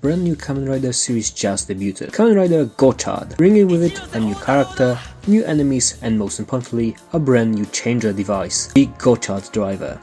Brand new Kamen Rider series just debuted. Kamen Rider Gotchard, bringing with it a new character, new enemies and most importantly, a brand new changer device, the Gotchard driver.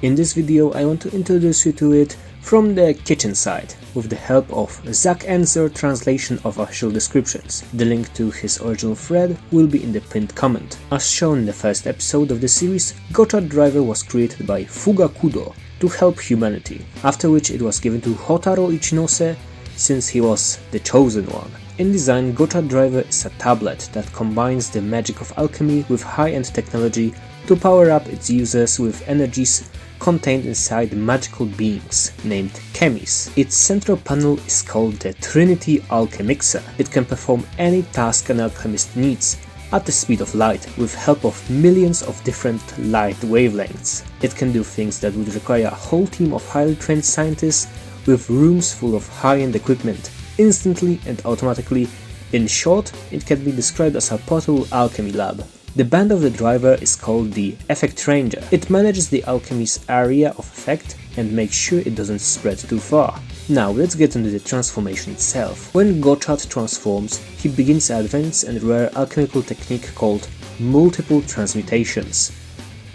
In this video I want to introduce you to it from the kitchen side, with the help of Zack Answer translation of official descriptions. The link to his original thread will be in the pinned comment. As shown in the first episode of the series, Gotchard driver was created by Fugakudo to help humanity, after which it was given to Hotaro Ichinose since he was the chosen one. In design, Gotchard driver is a tablet that combines the magic of alchemy with high-end technology to power up its users with energies contained inside magical beings named Chemis. Its central panel is called the Trinity Alchemixer. It can perform any task an alchemist needs at the speed of light with help of millions of different light wavelengths. It can do things that would require a whole team of highly trained scientists with rooms full of high-end equipment, instantly and automatically. In short, it can be described as a portable alchemy lab. The band of the driver is called the Effect Ranger. It manages the alchemy's area of effect and makes sure it doesn't spread too far. Now let's get into the transformation itself. When Gotchard transforms, he begins an advanced and rare alchemical technique called multiple transmutations,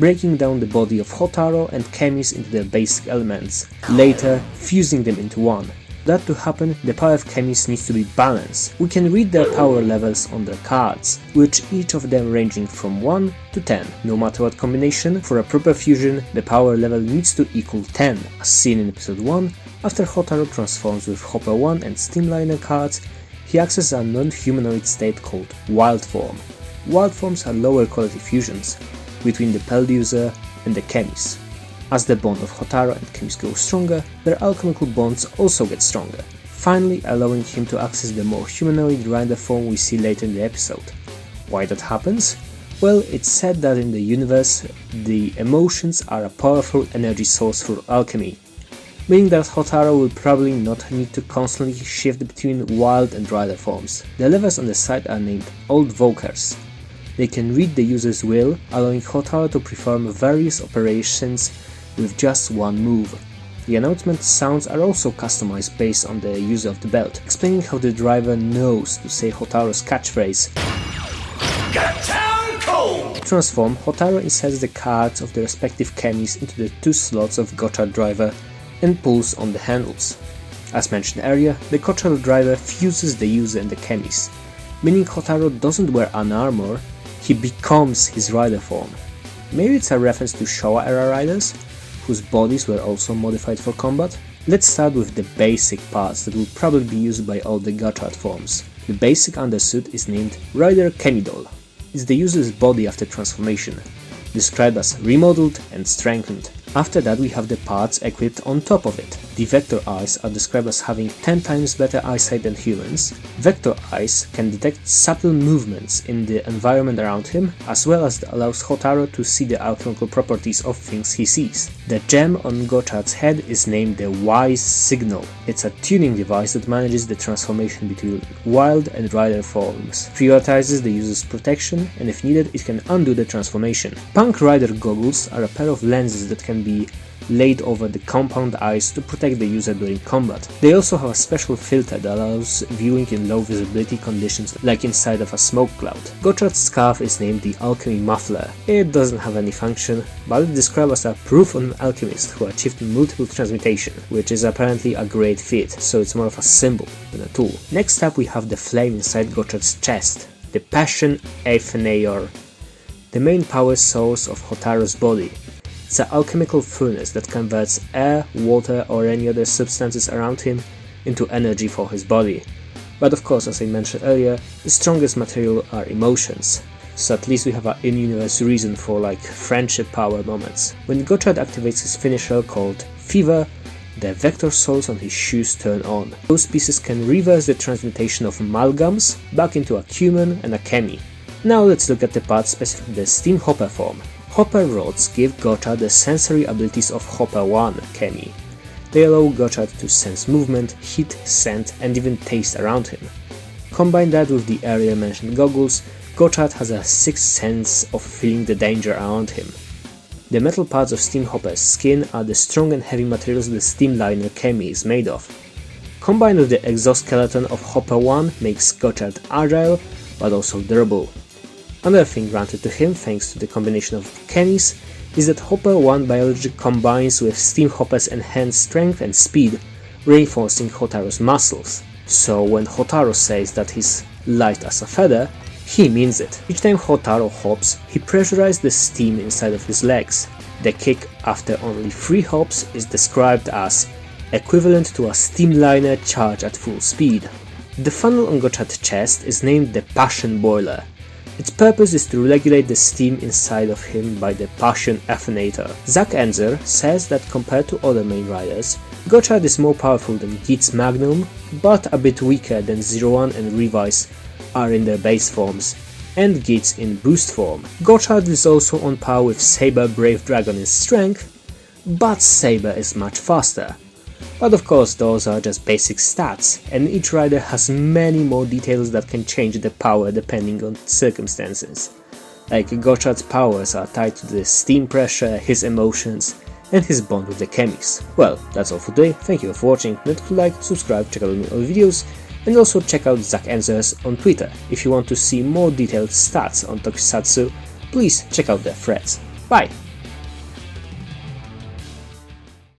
breaking down the body of Hotaro and Chemis into their basic elements, later fusing them into one. That to happen, the power of Chemis needs to be balanced. We can read their power levels on their cards, which each of them ranging from 1 to 10. No matter what combination, for a proper fusion, the power level needs to equal 10. As seen in episode 1, after Hotaro transforms with Hopper 1 and Steamliner cards, he accesses a non-humanoid state called Wild Form. Wild Forms are lower quality fusions between the Peld user and the Chemis. As the bond of Hotaro and Chemis grows stronger, their alchemical bonds also get stronger, finally allowing him to access the more humanoid rider form we see later in the episode. Why that happens? Well, it's said that in the universe, the emotions are a powerful energy source for alchemy, meaning that Hotaro will probably not need to constantly shift between wild and rider forms. The levers on the side are named Old Vokers. They can read the user's will, allowing Hotaro to perform various operations with just one move. The announcement sounds are also customized based on the user of the belt, explaining how the driver knows to say Hotaro's catchphrase. Get down cold! To transform, Hotaro inserts the cards of the respective Chemis into the two slots of Gotchard driver and pulls on the handles. As mentioned earlier, the Gotchard driver fuses the user and the Chemis, meaning Hotaro doesn't wear an armor, he becomes his rider form. Maybe it's a reference to Showa era riders, whose bodies were also modified for combat? Let's start with the basic parts that will probably be used by all the Gotchard forms. The basic undersuit is named Rider Chemidol. It's the user's body after transformation, described as remodeled and strengthened. After that we have the parts equipped on top of it. The Vector Eyes are described as having 10 times better eyesight than humans. Vector Eyes can detect subtle movements in the environment around him, as well as allows Hotaro to see the alchemical properties of things he sees. The gem on Gotchard's head is named the Wise Signal. It's a tuning device that manages the transformation between wild and rider forms, prioritizes the user's protection, and if needed it can undo the transformation. Punk Rider Goggles are a pair of lenses that can be laid over the compound eyes to protect the user during combat. They also have a special filter that allows viewing in low visibility conditions like inside of a smoke cloud. Gotchard's scarf is named the Alchemy Muffler. It doesn't have any function, but it's described as a proof of an alchemist who achieved multiple transmutation, which is apparently a great feat, so it's more of a symbol than a tool. Next up we have the flame inside Gotchard's chest, the Passion Aethenaeor, the main power source of Hotaro's body. It's an alchemical furnace that converts air, water or any other substances around him into energy for his body. But of course, as I mentioned earlier, the strongest material are emotions, so at least we have an in-universe reason for like friendship power moments. When Gotchard activates his finisher called Fever, the vector souls on his shoes turn on. Those pieces can reverse the transmutation of amalgams back into a human and a Chemi. Now let's look at the parts specific to the SteamHopper form. Hopper rods give Gotchard the sensory abilities of Hopper 1 Chemi. They allow Gotchard to sense movement, heat, scent and even taste around him. Combine that with the earlier mentioned goggles, Gotchard has a sixth sense of feeling the danger around him. The metal parts of SteamHopper's skin are the strong and heavy materials the Steamliner Kamen is made of. Combined with the exoskeleton of Hopper 1 makes Gotchard agile, but also durable. Another thing granted to him thanks to the combination of chemies is that Hopper 1 biology combines with SteamHopper's enhanced strength and speed, reinforcing Hotaro's muscles. So when Hotaro says that he's light as a feather, he means it. Each time Hotaro hops, he pressurizes the steam inside of his legs. The kick after only 3 hops is described as equivalent to a Steamliner charge at full speed. The funnel on Gotchard's chest is named the Passion Boiler. Its purpose is to regulate the steam inside of him by the Passion Ethanator. Zack Enzer says that compared to other main riders, Gotchard is more powerful than Geats Magnum, but a bit weaker than Zero One and Revice are in their base forms, and Geats in boost form. Gotchard is also on par with Saber Brave Dragon in strength, but Saber is much faster. But of course those are just basic stats, and each rider has many more details that can change the power depending on circumstances. Like Gotchard's powers are tied to the steam pressure, his emotions, and his bond with the chemies. Well, that's all for today, thank you for watching, don't forget to like, subscribe, check out my other videos, and also check out Zack Enzer's on Twitter. If you want to see more detailed stats on Tokusatsu, please check out their threads. Bye!